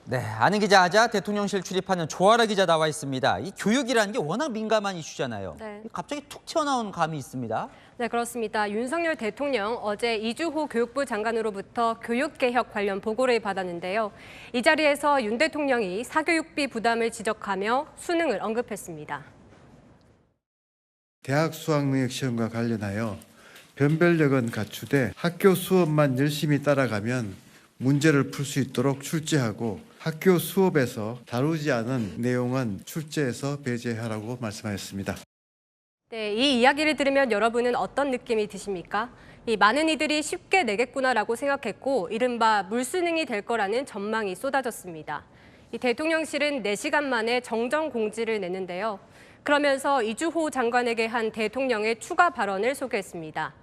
네, 아는 기자 하자 대통령실 출입하는 조아라 기자 나와 있습니다. 이 교육이라는 게 워낙 민감한 이슈잖아요. 네. 갑자기 툭 튀어나온 감이 있습니다. 네, 그렇습니다. 윤석열 대통령 어제 이주호 교육부 장관으로부터 교육개혁 관련 보고를 받았는데요. 이 자리에서 윤 대통령이 사교육비 부담을 지적하며 수능을 언급했습니다. 대학 수학능력 시험과 관련하여 변별력은 갖추되 학교 수업만 열심히 따라가면 문제를 풀 수 있도록 출제하고 학교 수업에서 다루지 않은 내용은 출제해서 배제하라고 말씀하셨습니다. 네, 이 이야기를 들으면 여러분은 어떤 느낌이 드십니까? 많은 이들이 쉽게 내겠구나라고 생각했고 이른바 물수능이 될 거라는 전망이 쏟아졌습니다. 대통령실은 4시간 만에 정정 공지를 냈는데요. 그러면서 이주호 장관에게 한 대통령의 추가 발언을 소개했습니다.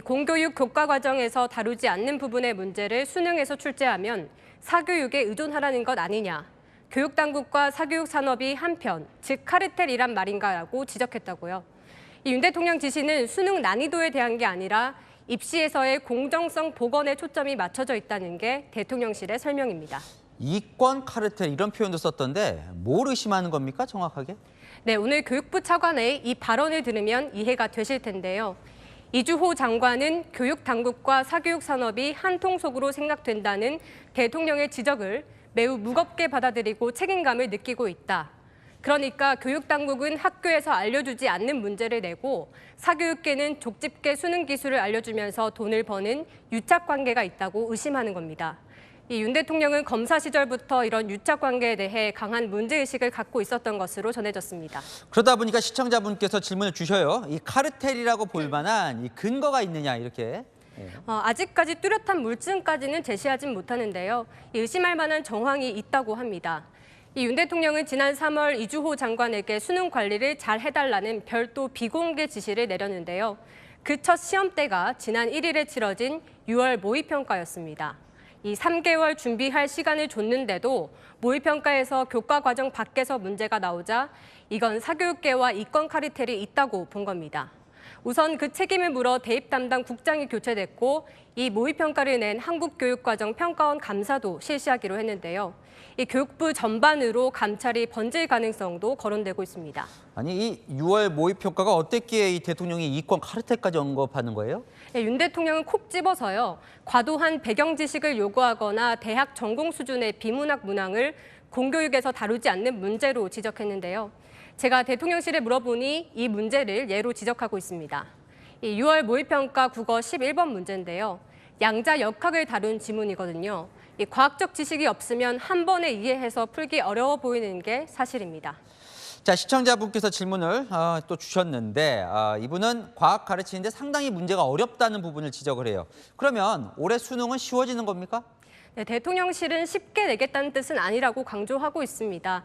공교육 교과 과정에서 다루지 않는 부분의 문제를 수능에서 출제하면 사교육에 의존하라는 것 아니냐. 교육당국과 사교육 산업이 한편, 즉 카르텔이란 말인가라고 지적했다고요. 윤 대통령 지시는 수능 난이도에 대한 게 아니라 입시에서의 공정성 복원에 초점이 맞춰져 있다는 게 대통령실의 설명입니다. 이권 카르텔 이런 표현도 썼던데 뭘 의심하는 겁니까 정확하게? 네, 오늘 교육부 차관의 이 발언을 들으면 이해가 되실 텐데요. 이주호 장관은 교육 당국과 사교육 산업이 한 통속으로 생각된다는 대통령의 지적을 매우 무겁게 받아들이고 책임감을 느끼고 있다. 그러니까 교육 당국은 학교에서 알려주지 않는 문제를 내고 사교육계는 족집게 수능 기술을 알려주면서 돈을 버는 유착 관계가 있다고 의심하는 겁니다. 윤 대통령은 검사 시절부터 이런 유착 관계에 대해 강한 문제의식을 갖고 있었던 것으로 전해졌습니다. 그러다 보니까 시청자분께서 질문을 주셔요. 이 카르텔이라고 볼 만한 이 근거가 있느냐 이렇게. 아직까지 뚜렷한 물증까지는 제시하진 못하는데요. 의심할 만한 정황이 있다고 합니다. 윤 대통령은 지난 3월 이주호 장관에게 수능 관리를 잘 해달라는 별도 비공개 지시를 내렸는데요. 그 첫 시험대가 지난 1일에 치러진 6월 모의평가였습니다. 3개월 준비할 시간을 줬는데도 모의평가에서 교과 과정 밖에서 문제가 나오자 이건 사교육계와 이권 카르텔이 있다고 본 겁니다. 우선 그 책임을 물어 대입 담당 국장이 교체됐고 이 모의평가를 낸 한국교육과정평가원 감사도 실시하기로 했는데요. 이 교육부 전반으로 감찰이 번질 가능성도 거론되고 있습니다. 아니 이 6월 모의평가가 어땠기에 이 대통령이 이권 카르텔까지 언급하는 거예요? 네, 윤 대통령은 콕 집어서요. 과도한 배경 지식을 요구하거나 대학 전공 수준의 비문학 문항을 공교육에서 다루지 않는 문제로 지적했는데요. 제가 대통령실에 물어보니 이 문제를 예로 지적하고 있습니다. 6월 모의평가 국어 11번 문제인데요. 양자 역학을 다룬 지문이거든요. 과학적 지식이 없으면 한 번에 이해해서 풀기 어려워 보이는 게 사실입니다. 자, 시청자분께서 질문을 또 주셨는데 이분은 과학 가르치는데 상당히 문제가 어렵다는 부분을 지적을 해요. 그러면 올해 수능은 쉬워지는 겁니까? 네, 대통령실은 쉽게 내겠다는 뜻은 아니라고 강조하고 있습니다.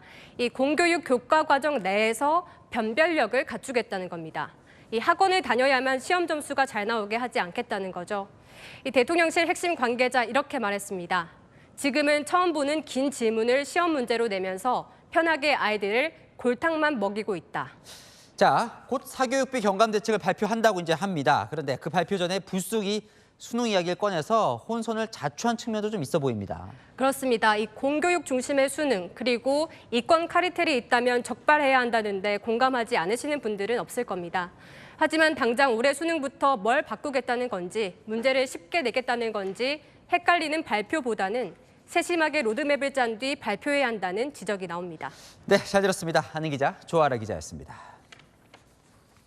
공교육 교과 과정 내에서 변별력을 갖추겠다는 겁니다. 학원을 다녀야만 시험 점수가 잘 나오게 하지 않겠다는 거죠. 대통령실 핵심 관계자 이렇게 말했습니다. 지금은 처음 보는 긴 질문을 시험 문제로 내면서 편하게 아이들을 골탕만 먹이고 있다. 자, 곧 사교육비 경감 대책을 발표한다고 이제 합니다. 그런데 그 발표 전에 불쑥 수능 이야기를 꺼내서 혼선을 자초한 측면도 좀 있어 보입니다. 그렇습니다. 공교육 중심의 수능 그리고 이권 카르텔이 있다면 적발해야 한다는데 공감하지 않으시는 분들은 없을 겁니다. 하지만 당장 올해 수능부터 뭘 바꾸겠다는 건지 문제를 쉽게 내겠다는 건지 헷갈리는 발표보다는 세심하게 로드맵을 짠 뒤 발표해야 한다는 지적이 나옵니다. 네, 잘 들었습니다. 아는 기자 조아라 기자였습니다.